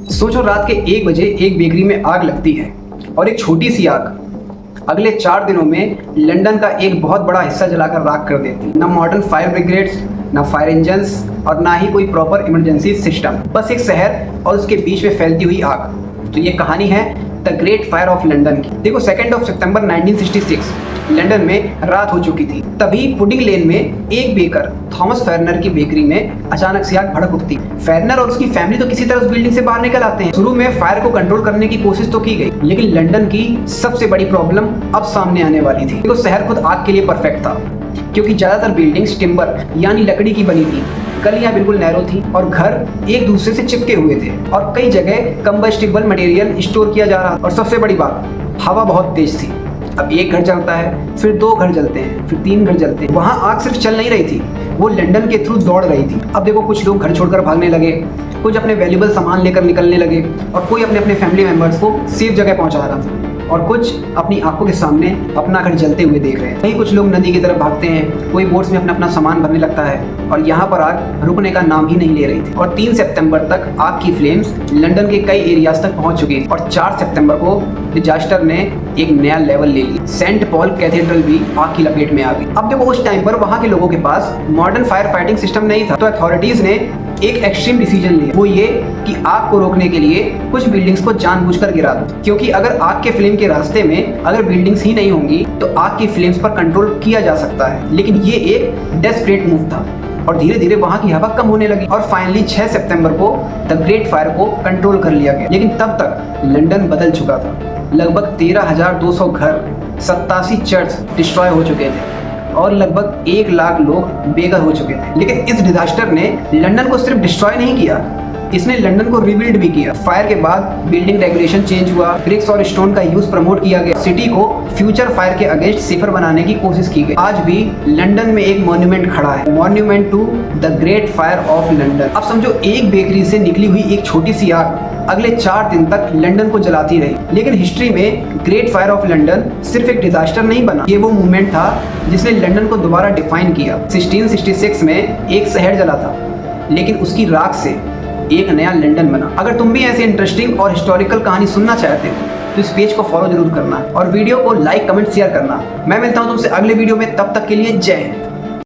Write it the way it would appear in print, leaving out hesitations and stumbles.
सोचो रात के 1 बजे एक बेकरी में आग लगती है और एक छोटी सी आग अगले 4 दिनों में लंदन का एक बहुत बड़ा हिस्सा जलाकर राख कर देती। ना मॉडर्न फायर ब्रिगेड्स, ना फायर इंजन्स और ना ही कोई प्रॉपर इमरजेंसी सिस्टम, बस एक शहर और उसके बीच में फैलती हुई आग। तो ये कहानी है the great fire of London की। देखो 2 सितंबर 1966 लंदन में रात हो चुकी थी। तभी पुडिंग लेन में एक बेकर थॉमस फेरनर की बेकरी में अचानक से आग भड़क उठती। फेरनर और उसकी फैमिली तो किसी तरह उस बिल्डिंग से बाहर निकल आते हैं। शुरू में फायर को कंट्रोल करने की कोशिश तो की गई, लेकिन लंदन की सबसे बड़ी प्रॉब्लम अब सामने आने वाली थी। देखो शहर खुद आग के लिए परफेक्ट था, क्योंकि ज्यादातर बिल्डिंग्स टिम्बर यानी लकड़ी की बनी थी, गलियां बिल्कुल नैरो थी और घर एक दूसरे से चिपके हुए थे और कई जगह कंबस्टिबल मटेरियल स्टोर किया जा रहा था। और सबसे बड़ी बात, हवा बहुत तेज थी। अब एक घर जलता है, फिर 2 घर जलते हैं, फिर 3 घर जलते हैं। वहाँ आग सिर्फ चल नहीं रही थी, वो लंदन के थ्रू दौड़ रही थी। अब देखो कुछ लोग घर छोड़कर भागने लगे, कुछ अपने वैल्यूबल सामान लेकर निकलने लगे और कोई अपने अपने फैमिली मेम्बर्स को सेफ जगह पहुंचा रहा था और कुछ अपनी आंखों के सामने अपना घर जलते हुए देख रहे हैं। कहीं कुछ लोग नदी की तरफ भागते हैं, कोई बोट्स में अपना अपना सामान भरने लगता है और यहाँ पर आग रुकने का नाम ही नहीं ले रही थी। और 3 सितंबर तक आग की फ्लेम्स लंदन के कई एरियाज तक पहुंच चुकी थी और 4 सितंबर को डिजास्टर ने एक नया लेवल ले लिया। सेंट पॉल कैथेड्रल भी आग की लपेट में आ गई। अब देखो उस टाइम पर वहाँ के लोगों के पास मॉडर्न फायर फाइटिंग सिस्टम नहीं था, तो अथॉरिटीज ने एक एक्सट्रीम डिसीजन लिया, वो ये कि आग को रोकने के लिए कुछ बिल्डिंग्स को जानबूझकर गिरा दो, क्योंकि अगर आग के फ्लेम के रास्ते में अगर बिल्डिंग्स ही नहीं होंगी तो आग की फ्लेम्स पर कंट्रोल किया जा सकता है। लेकिन ये एक डेस्परेट मूव था और धीरे धीरे वहां की हवा कम होने लगी और फाइनली 6 सितंबर को द ग्रेट फायर को कंट्रोल कर लिया गया। लेकिन तब तक लंदन बदल चुका था। लगभग 13,200 घर, 87 चर्च डिस्ट्रॉय हो चुके थे और लगभग 1 लाख लोग बेघर हो चुके थे। लेकिन इस डिजास्टर ने लंदन को सिर्फ डिस्ट्रॉय नहीं किया, इसने लंदन को रिबिल्ड भी किया। फायर के बाद बिल्डिंग रेगुलेशन चेंज हुआ, ब्रिक्स और स्टोन का यूज प्रमोट किया गया, सिटी को फ्यूचर फायर के अगेंस्ट सेफर बनाने की कोशिश की गई। आज भी लंदन में एक मॉन्यूमेंट खड़ा है, monument to the great fire of London. अब समझो एक बेकरी से निकली हुई एक छोटी सी आग अगले 4 दिन तक लंदन को जलाती रही। लेकिन हिस्ट्री में ग्रेट फायर ऑफ लंदन सिर्फ एक डिजास्टर नहीं बना, ये वो मूवमेंट था जिसने लंदन को दोबारा डिफाइन किया। 1666 में एक शहर जला था, लेकिन उसकी राख से एक नया लंदन बना। अगर तुम भी ऐसे इंटरेस्टिंग और हिस्टोरिकल कहानी सुनना चाहते हो तो इस पेज को फॉलो जरूर करना और वीडियो को लाइक, कमेंट, शेयर करना। मैं मिलता हूं तुमसे अगले वीडियो में, तब तक के लिए जय हिंद।